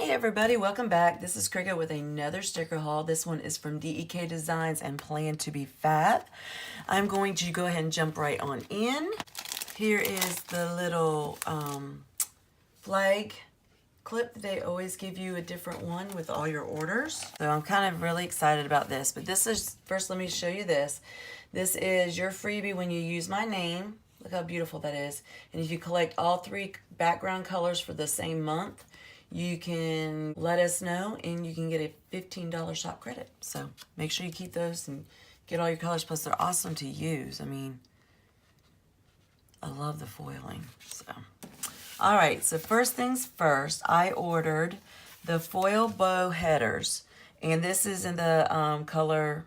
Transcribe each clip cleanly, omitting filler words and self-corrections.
Hey everybody, welcome back. This is Cricket with another sticker haul. This one is from Dek Designs and Plan2BeFab. I'm going to go ahead and jump right on in. Here is the little flag clip. They always give you a different one with all your orders. So I'm kind of really excited about this, but this is, first let me show you this. This is your freebie when you use my name. Look how beautiful that is. And if you collect all three background colors for the same month, you can let us know and you can get a $15 shop credit. So make sure you keep those and get all your colors. Plus they're awesome to use. I mean, I love the foiling. So, all right. So first things first, I ordered the foil bow headers. And this is in the color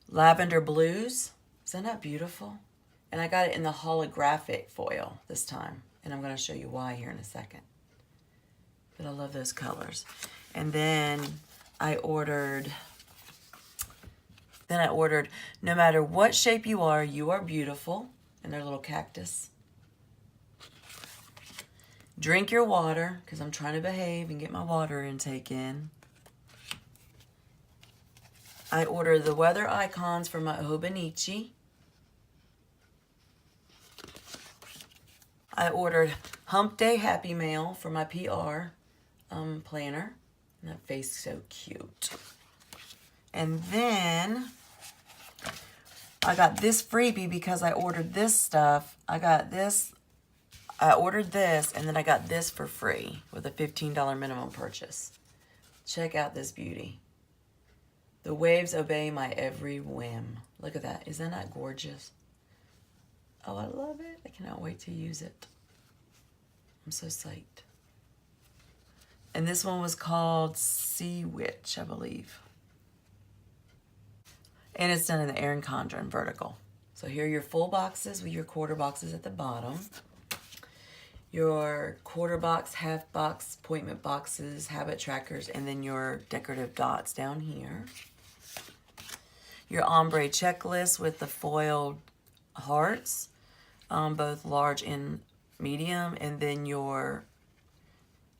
Lavender Blues. Isn't that beautiful? And I got it in the holographic foil this time. And I'm going to show you why here in a second. But I love those colors. And then I ordered, no matter what shape you are beautiful. And their little cactus. Drink your water, because I'm trying to behave and get my water intake in. I ordered the weather icons for my Hobonichi. I ordered Hump Day Happy Mail for my PR planner. And that face is so cute. And then I got this freebie because I ordered this stuff. I ordered this, and then I got this for free with a $15 minimum purchase. Check out this beauty. The waves obey my every whim. Look at that. Isn't that gorgeous? Oh, I love it. I cannot wait to use it. I'm so psyched. And this one was called Sea Witch, I believe. And it's done in the Erin Condren vertical. So here are your full boxes with your quarter boxes at the bottom. Your quarter box, half box, appointment boxes, habit trackers, and then your decorative dots down here. Your ombre checklist with the foiled hearts, both large and medium, and then your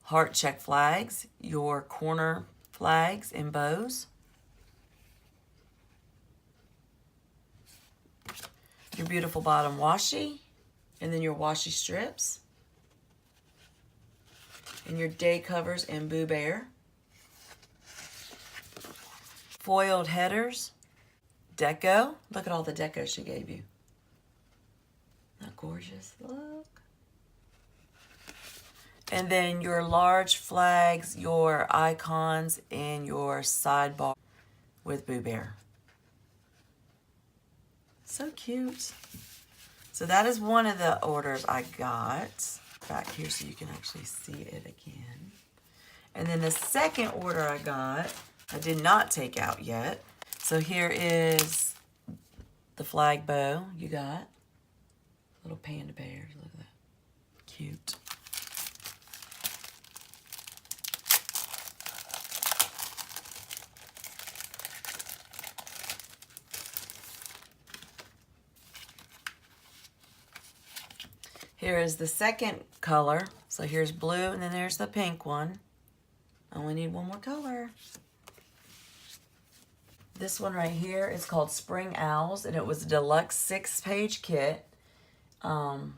heart check flags, your corner flags and bows, your beautiful bottom washi, and then your washi strips, and your day covers and Boo Bear, foiled headers, deco. Look at all the deco she gave you. Not gorgeous? Look. And then your large flags, your icons, and your sidebar with Boo Bear. So cute. So that is one of the orders I got. Back here so you can actually see it again. And then the second order I got, I did not take out yet. So here is the flag bow you got. Little panda bears, look at that. Cute. Here is the second color. So here's blue, and then there's the pink one. I only need one more color. This one right here is called Spring Owls, and it was a deluxe 6-page kit for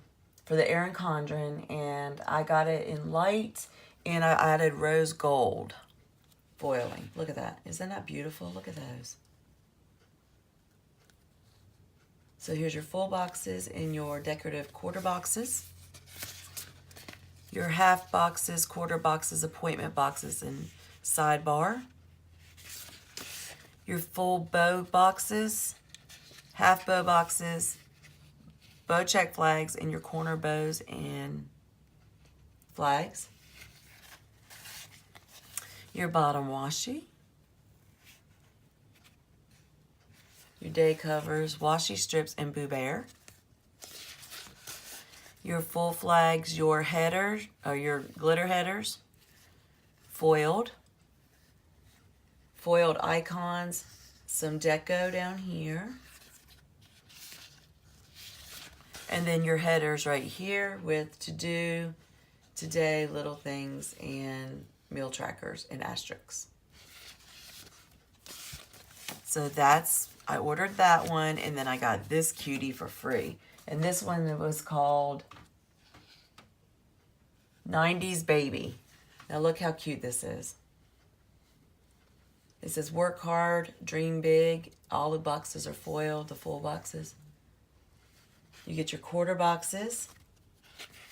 the Erin Condren, and I got it in light, and I added rose gold foiling. Look at that. Isn't that beautiful? Look at those. So here's your full boxes and your decorative quarter boxes. Your half boxes, quarter boxes, appointment boxes, and sidebar. Your full bow boxes, half bow boxes, bow check flags, and your corner bows and flags. Your bottom washi. Your day covers, washi strips, and Boo Bear. Your full flags, your headers, or your glitter headers, foiled. Foiled icons, some deco down here. And then your headers right here with to do, today, little things, and meal trackers and asterisks. So that's, I ordered that one, and then I got this cutie for free. And this one was called 90s Baby. Now look how cute this is. It says work hard, dream big. All the boxes are foiled, the full boxes. You get your quarter boxes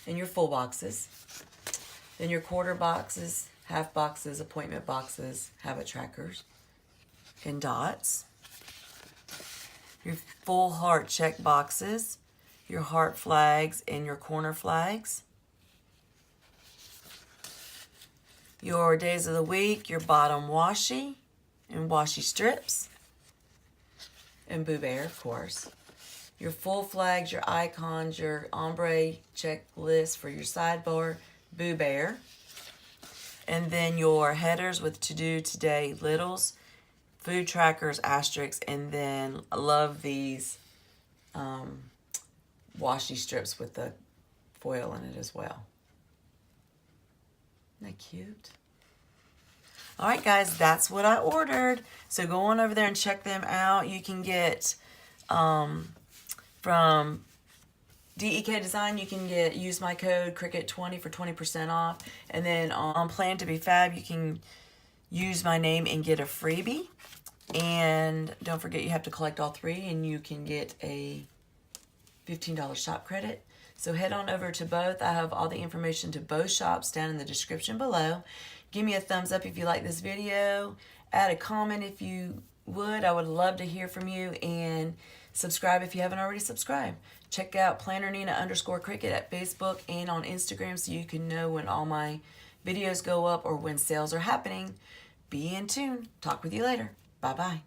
and your full boxes. Then your quarter boxes, half boxes, appointment boxes, habit trackers, and dots. Your full heart check boxes, your heart flags, and your corner flags. Your days of the week, your bottom washi and washi strips, and Boo Bear, of course. Your full flags, your icons, your ombre checklist for your sidebar, Boo Bear. And then your headers with to do today littles, food trackers, asterisks, and then I love these washi strips with the foil in it as well. Isn't that cute? All right, guys, that's what I ordered. So go on over there and check them out. You can get from Dek Design, you can use my code Cricket20 for 20% off. And then on Plan2BeFab, you can use my name and get a freebie. And don't forget, you have to collect all three, and you can get a $15 shop credit. So head on over to both. I have all the information to both shops down in the description below. Give me a thumbs up if you like this video. Add a comment if you would. I would love to hear from you. And subscribe if you haven't already subscribed. Check out PlannerNina_Cricket at Facebook and on Instagram so you can know when all my videos go up or when sales are happening. Be in tune. Talk with you later. Bye-bye.